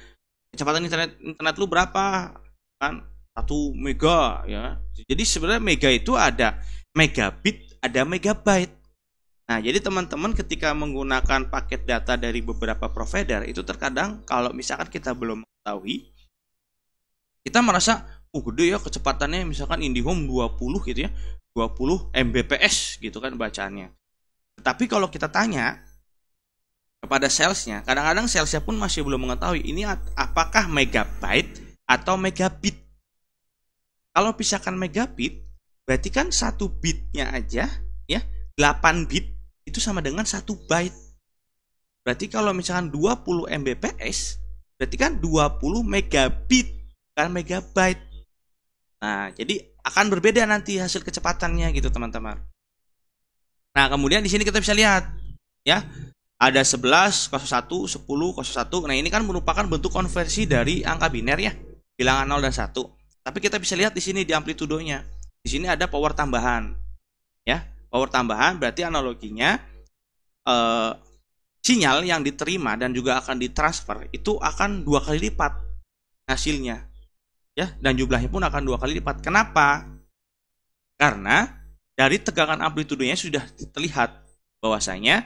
kecepatan internet lu berapa? Kan 1 mega ya. Jadi sebenarnya mega itu ada megabit, ada megabyte. Nah, jadi teman-teman ketika menggunakan paket data dari beberapa provider itu terkadang kalau misalkan kita belum mengetahui, kita merasa gede ya kecepatannya, misalkan IndiHome 20 gitu ya. 20 Mbps gitu kan bacaannya. Tetapi kalau kita tanya kepada salesnya, kadang-kadang salesnya pun masih belum mengetahui ini apakah megabyte atau megabit. Kalau misalkan megabit, berarti kan 1 bitnya aja ya, 8 bit itu sama dengan 1 byte. Berarti kalau misalkan 20 Mbps, berarti kan 20 megabit, bukan megabyte. Nah, jadi akan berbeda nanti hasil kecepatannya gitu, teman-teman. Nah, kemudian di sini kita bisa lihat ya, ada 11, 01, 10, 01. Nah, ini kan merupakan bentuk konversi dari angka biner ya, bilangan 0 dan 1. Tapi kita bisa lihat di sini di amplitudonya. Di sini ada power tambahan. Ya, power tambahan berarti analoginya sinyal yang diterima dan juga akan ditransfer itu akan 2 kali lipat hasilnya. Ya, dan jumlahnya pun akan 2 kali lipat. Kenapa? Karena dari tegangan amplitudenya sudah terlihat bahwasanya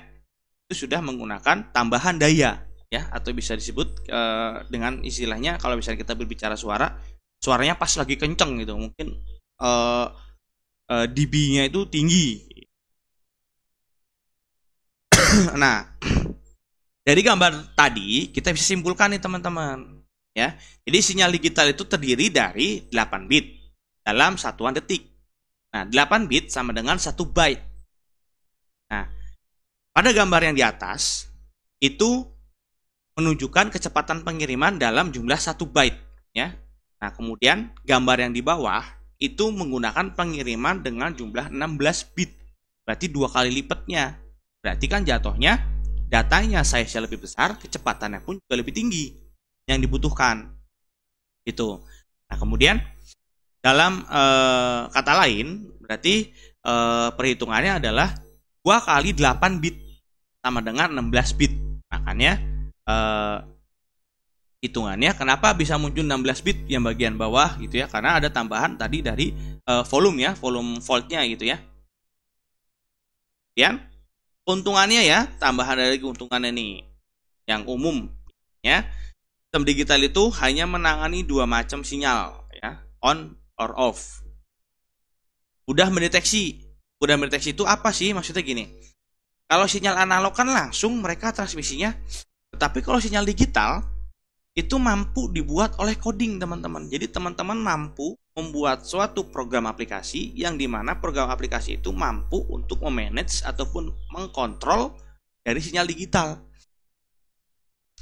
itu sudah menggunakan tambahan daya ya, atau bisa disebut dengan istilahnya kalau misalnya kita berbicara suaranya pas lagi kenceng gitu, mungkin dB-nya itu tinggi. Nah, dari gambar tadi kita bisa simpulkan nih teman-teman ya. Jadi sinyal digital itu terdiri dari 8 bit dalam satuan detik. Nah, 8 bit sama dengan 1 byte. Nah, pada gambar yang di atas itu menunjukkan kecepatan pengiriman dalam jumlah 1 byte ya. Nah, kemudian gambar yang di bawah itu menggunakan pengiriman dengan jumlah 16 bit. Berarti 2 kali lipatnya. Berarti kan jatuhnya datanya size-nya lebih besar, kecepatannya pun juga lebih tinggi yang dibutuhkan. Itu. Nah, kemudian dalam kata lain berarti perhitungannya adalah 2 kali 8 bit sama dengan 16 bit. Makanya hitungannya kenapa bisa muncul 16 bit yang bagian bawah gitu ya, karena ada tambahan tadi dari volume ya, volume voltnya gitu ya. Kemudian keuntungannya ya, tambahan dari keuntungannya nih yang umum ya. Sistem digital itu hanya menangani 2 macam sinyal ya, on or off. Mudah mendeteksi itu apa sih? Maksudnya gini, kalau sinyal analog kan langsung mereka transmisinya, tetapi kalau sinyal digital itu mampu dibuat oleh coding teman-teman. Jadi teman-teman mampu membuat suatu program aplikasi yang dimana program aplikasi itu mampu untuk memanage ataupun mengkontrol dari sinyal digital.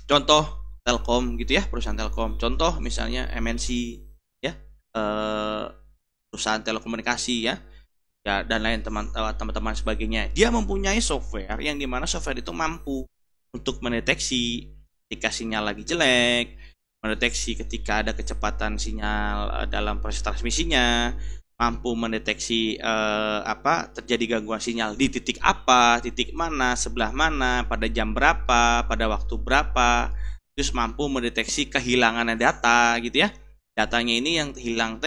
Contoh Telkom gitu ya, perusahaan Telkom. Contoh misalnya MNC ya, perusahaan telekomunikasi ya, dan lain teman-teman sebagainya. Dia mempunyai software yang dimana software itu mampu untuk mendeteksi ketika sinyal lagi jelek, mendeteksi ketika ada kecepatan sinyal dalam proses transmisinya, mampu mendeteksi terjadi gangguan sinyal di titik apa, titik mana, sebelah mana, pada jam berapa, pada waktu berapa, terus mampu mendeteksi kehilangan data gitu ya. Datanya ini yang hilang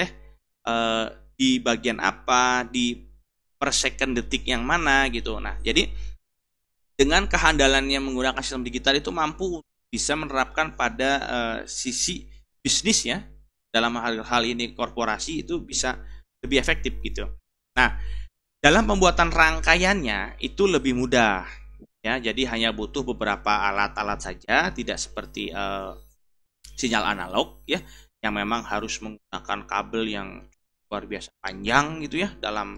di bagian apa, di per second detik yang mana gitu. Nah, jadi dengan kehandalannya menggunakan sistem digital itu mampu bisa menerapkan pada sisi bisnis ya, dalam hal ini korporasi itu bisa lebih efektif gitu. Nah, dalam pembuatan rangkaiannya itu lebih mudah ya, jadi hanya butuh beberapa alat-alat saja, tidak seperti sinyal analog ya, yang memang harus menggunakan kabel yang luar biasa panjang gitu ya dalam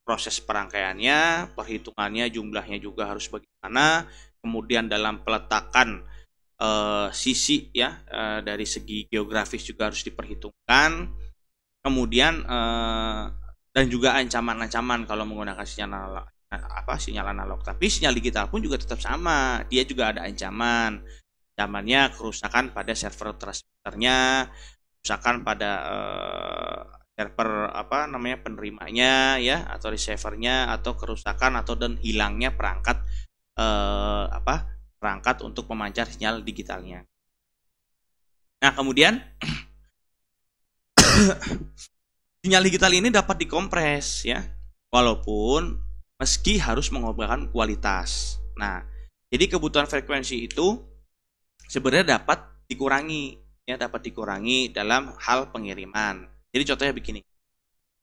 proses perangkaiannya, perhitungannya, jumlahnya juga harus bagaimana, kemudian dalam peletakan sisi ya, dari segi geografis juga harus diperhitungkan, kemudian dan juga ancaman-ancaman kalau menggunakan sinyal analog. Tapi sinyal digital pun juga tetap sama, dia juga ada ancamannya kerusakan pada server transmitternya, kerusakan pada server penerimanya ya, atau receivernya, atau kerusakan atau dan hilangnya perangkat perangkat untuk memancar sinyal digitalnya. Nah, kemudian sinyal digital ini dapat dikompres ya, walaupun meski harus mengorbankan kualitas. Nah, jadi kebutuhan frekuensi itu sebenarnya dapat dikurangi dalam hal pengiriman. Jadi contohnya begini.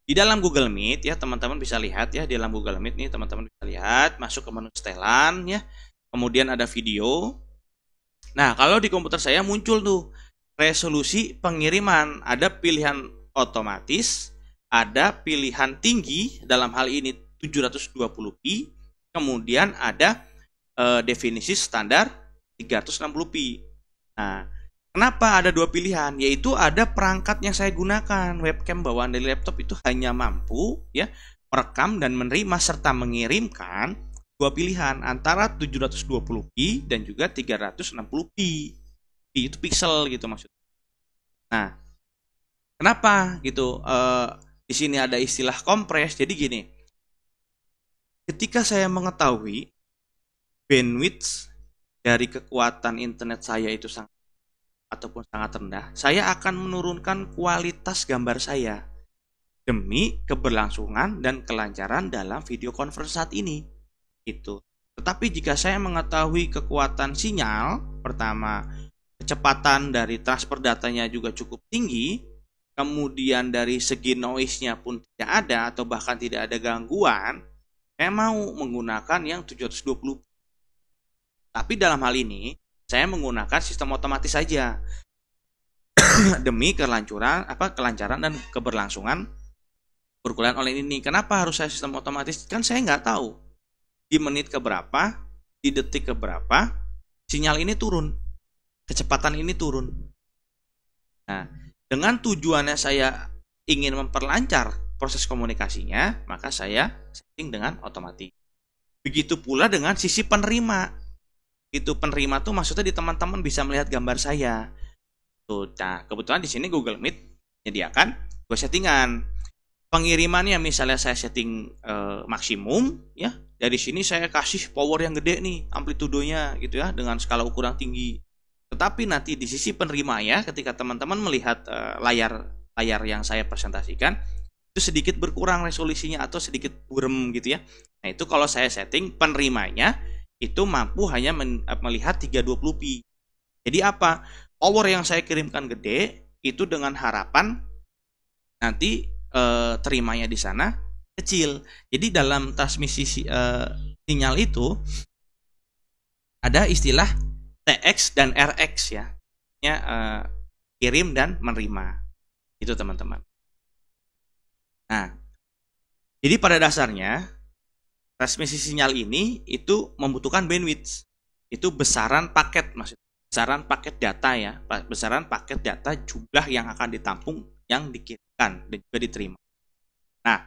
Di dalam Google Meet ya, teman-teman bisa lihat ya, di dalam Google Meet nih teman-teman bisa lihat, masuk ke menu setelan ya. Kemudian ada video. Nah, kalau di komputer saya muncul tuh resolusi pengiriman. Ada pilihan otomatis, ada pilihan tinggi, dalam hal ini 720p. Kemudian ada definisi standar 360p. Nah, kenapa ada 2 pilihan? Yaitu ada perangkat yang saya gunakan, webcam bawaan dari laptop itu hanya mampu ya merekam dan menerima serta mengirimkan 2 pilihan antara 720p dan juga 360p. Itu pixel gitu maksudnya. Nah, kenapa gitu? Di sini ada istilah kompres. Jadi gini, ketika saya mengetahui bandwidth dari kekuatan internet saya itu sangat rendah, saya akan menurunkan kualitas gambar saya demi keberlangsungan dan kelancaran dalam video conference saat ini. Itu. Tetapi jika saya mengetahui kekuatan sinyal, pertama kecepatan dari transfer datanya juga cukup tinggi, kemudian dari segi noise-nya pun tidak ada atau bahkan tidak ada gangguan, saya mau menggunakan yang 720. Tapi dalam hal ini saya menggunakan sistem otomatis saja demi kelancaran dan keberlangsungan perkuliahan online ini. Kenapa harus saya sistem otomatis? Kan saya nggak tahu di menit keberapa, di detik keberapa sinyal ini turun, kecepatan ini turun. Nah, dengan tujuannya saya ingin memperlancar proses komunikasinya, maka saya setting dengan otomatis. Begitu pula dengan sisi penerima. Itu penerima tuh maksudnya di teman-teman bisa melihat gambar saya. Tuh, nah kebetulan di sini Google Meet menyediakan gue settingan pengirimannya. Misalnya saya setting maksimum ya, dari sini saya kasih power yang gede nih, amplitudonya gitu ya, dengan skala ukuran tinggi. Tetapi nanti di sisi penerima ya, ketika teman-teman melihat layar yang saya presentasikan, itu sedikit berkurang resolusinya atau sedikit burem gitu ya. Nah itu kalau saya setting penerimanya itu mampu hanya melihat 320p. Jadi apa? Power yang saya kirimkan gede itu dengan harapan nanti terimanya di sana kecil. Jadi dalam transmisi sinyal itu ada istilah TX dan RX ya. Kirim dan menerima. Itu teman-teman. Nah, jadi pada dasarnya transmisi sinyal ini itu membutuhkan bandwidth. Itu besaran paket, maksudnya besaran paket data ya, besaran paket data jumlah yang akan ditampung, yang dikirimkan dan juga diterima. Nah,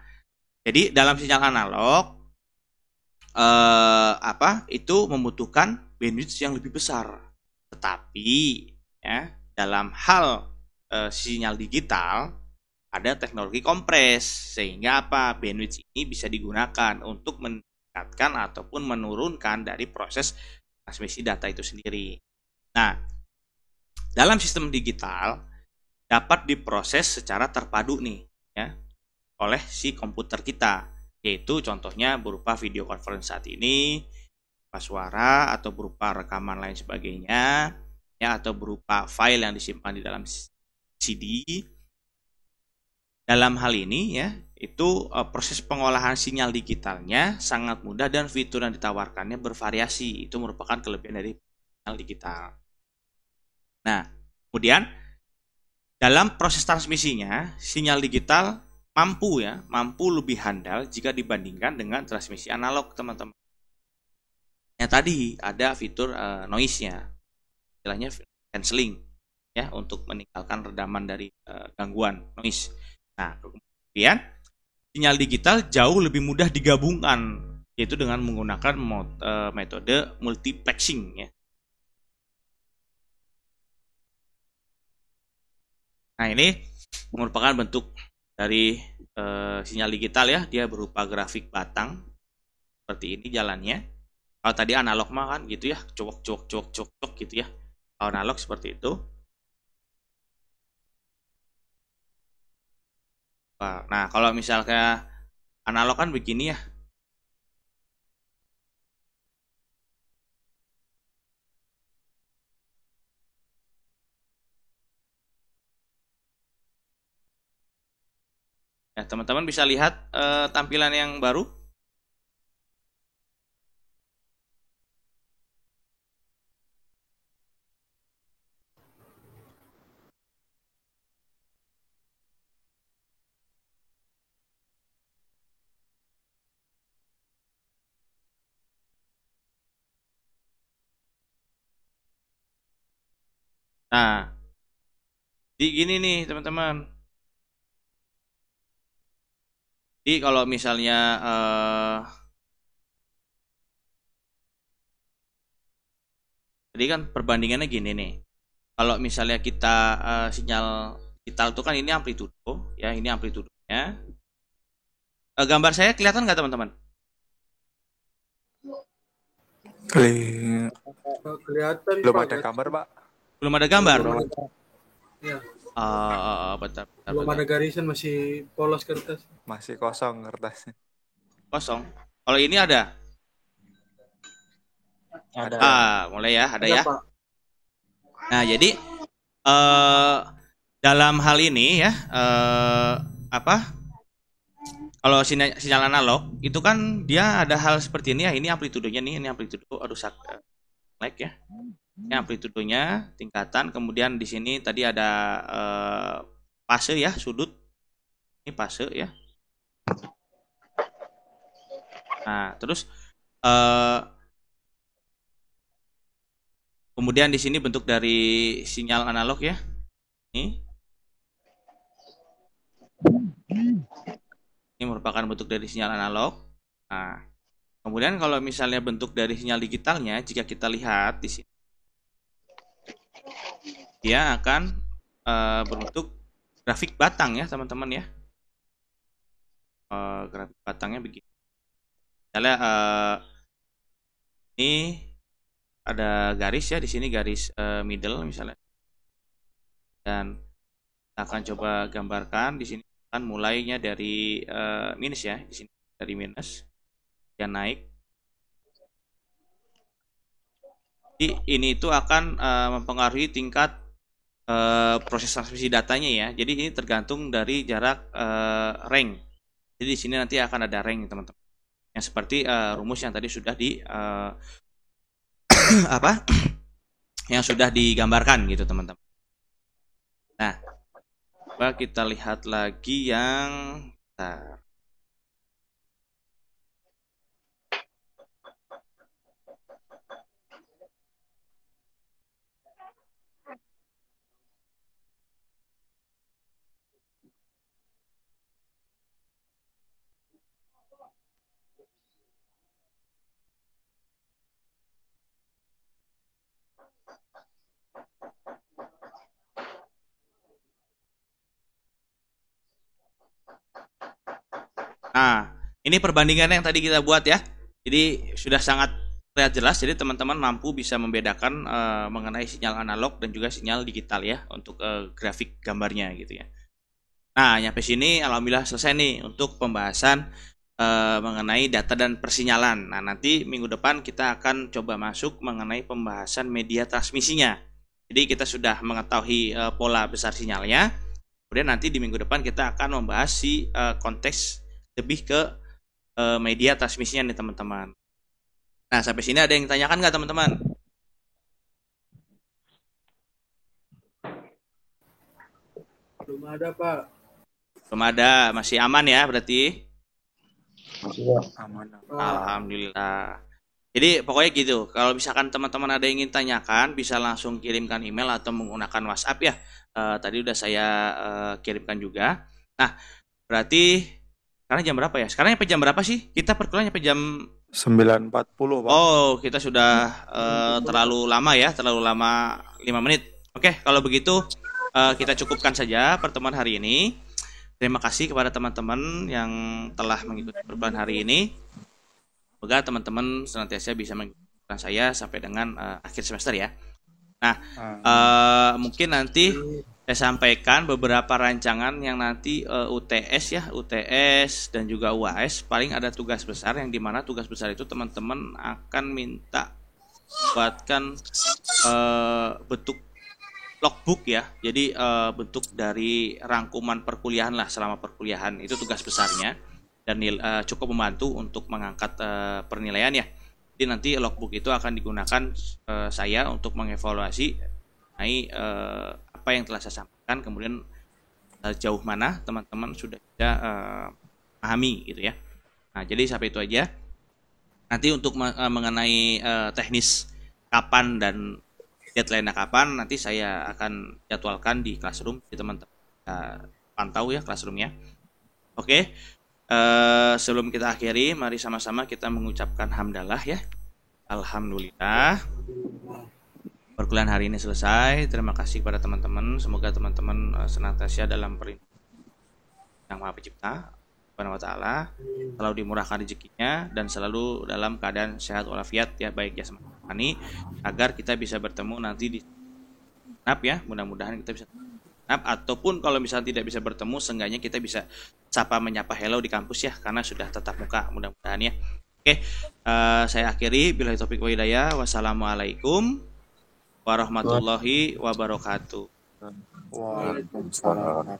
jadi dalam sinyal analog itu membutuhkan bandwidth yang lebih besar. Tetapi ya, dalam hal sinyal digital ada teknologi kompres, sehingga apa? Bandwidth ini bisa digunakan untuk meningkatkan ataupun menurunkan dari proses transmisi data itu sendiri. Nah, dalam sistem digital dapat diproses secara terpadu nih ya oleh si komputer kita, yaitu contohnya berupa video conference saat ini, berupa suara atau berupa rekaman lain sebagainya ya, atau berupa file yang disimpan di dalam CD. Dalam hal ini ya, itu proses pengolahan sinyal digitalnya sangat mudah dan fitur yang ditawarkannya bervariasi. Itu merupakan kelebihan dari sinyal digital. Nah, kemudian dalam proses transmisinya, sinyal digital mampu lebih handal jika dibandingkan dengan transmisi analog, teman-teman. Yang tadi ada fitur noise-nya, istilahnya cancelling ya, untuk meninggalkan redaman dari gangguan noise. Nah, kemudian sinyal digital jauh lebih mudah digabungkan, yaitu dengan menggunakan metode multiplexing ya. Nah, ini merupakan bentuk dari sinyal digital ya, dia berupa grafik batang seperti ini jalannya. Kalau tadi analog mah kan gitu ya, cok gitu ya. Kalau analog seperti itu. Nah, kalau misalnya analog kan begini ya. Ya, teman-teman bisa lihat tampilan yang baru. Nah, di gini nih teman-teman. Jadi kalau misalnya jadi kan perbandingannya gini nih. Kalau misalnya kita sinyal digital itu kan ini amplitudo ya, ini amplitudonya. Gambar saya kelihatan nggak teman-teman? Kelihatan Belum Pak. ada gambar, Pak. Belum ada gambar. Ya. Bentar, Belum ada garisan, masih polos kertas. Masih kosong kertasnya. Kosong. Kalau ini ada. Ada. Mulai ya, ada Ada, ya. Pak. Nah, jadi dalam hal ini ya, kalau sinyal analog itu kan dia ada hal seperti ini ya. Ini amplitudonya nih, ini amplitudo. Aduh, lag ya. Ini amplitudonya, tingkatan. Kemudian di sini tadi ada fase ya, sudut. Ini fase ya. Nah, terus kemudian di sini bentuk dari sinyal analog ya. Ini merupakan bentuk dari sinyal analog. Nah, Kemudian kalau misalnya bentuk dari sinyal digitalnya, jika kita lihat di sini, dia akan berbentuk grafik batang ya teman-teman ya. Grafik batangnya begini. Misalnya ini ada garis ya, di sini garis middle misalnya. Dan kita akan coba gambarkan di sini kan mulainya dari minus ya, di sini dari minus dan naik. Jadi ini itu akan mempengaruhi tingkat proses transmisi datanya ya. Jadi ini tergantung dari jarak rank. Jadi di sini nanti akan ada rank teman-teman. Yang seperti rumus yang tadi sudah di apa? Yang sudah digambarkan gitu teman-teman. Nah, coba kita lihat lagi yang bentar. Nah, ini perbandingannya yang tadi kita buat ya. Jadi sudah sangat terlihat jelas. Jadi teman-teman mampu bisa membedakan mengenai sinyal analog dan juga sinyal digital ya untuk grafik gambarnya gitu ya. Nah, nyampe sini alhamdulillah selesai nih untuk pembahasan mengenai data dan persinyalan. Nah, nanti minggu depan kita akan coba masuk mengenai pembahasan media transmisinya. Jadi kita sudah mengetahui pola besar sinyalnya. Kemudian nanti di minggu depan kita akan membahas si konteks lebih ke media transmisinya nih teman-teman. Nah, sampai sini ada yang ditanyakan nggak teman-teman? Belum ada, Pak. Belum ada, masih aman ya berarti? Aman. Alhamdulillah. Jadi pokoknya gitu. Kalau misalkan teman-teman ada yang ingin tanyakan, bisa langsung kirimkan email atau menggunakan WhatsApp ya. Tadi udah saya kirimkan juga. Nah, berarti sekarang jam berapa ya? Sekarang sampai jam berapa sih? Kita perkuliahan sampai jam 9.40 Pak. Oh, kita sudah terlalu lama ya, terlalu lama 5 menit. Oke, kalau begitu kita cukupkan saja pertemuan hari ini. Terima kasih kepada teman-teman yang telah mengikuti perkuliahan hari ini. Semoga teman-teman senantiasa bisa mengikuti saya sampai dengan akhir semester ya. Nah, mungkin nanti saya sampaikan beberapa rancangan yang nanti UTS ya, UTS dan juga UAS paling ada tugas besar yang dimana tugas besar itu teman-teman akan minta buatkan bentuk logbook ya. Jadi bentuk dari rangkuman perkuliahan lah selama perkuliahan itu tugas besarnya dan cukup membantu untuk mengangkat penilaian ya. Jadi nanti logbook itu akan digunakan saya untuk mengevaluasi apa yang telah saya sampaikan, kemudian jauh mana teman-teman sudah bisa pahami gitu ya. Nah, jadi sampai itu aja. Nanti untuk mengenai teknis kapan dan deadline-nya kapan, nanti saya akan jadwalkan di classroom, di teman-teman pantau ya classroomnya. Oke, sebelum kita akhiri, mari sama-sama kita mengucapkan hamdalah ya. Alhamdulillah. Perkuliahan hari ini selesai. Terima kasih kepada teman-teman. Semoga teman-teman senantiasa dalam perlindungan Yang Maha Pencipta Subhanahu wa taala, selalu dimurahkan rezekinya dan selalu dalam keadaan sehat walafiat ya, baik jasmani rohani, agar kita bisa bertemu nanti di genap ya. Mudah-mudahan kita bisa genap, ataupun kalau misalnya tidak bisa bertemu, seenggaknya kita bisa sapa menyapa hello di kampus ya, karena sudah tatap muka mudah-mudahan ya. Oke, saya akhiri. Billahi taufiq wa hidayah. Wassalamualaikum warahmatullahi wabarakatuh. Waalaikumsalam.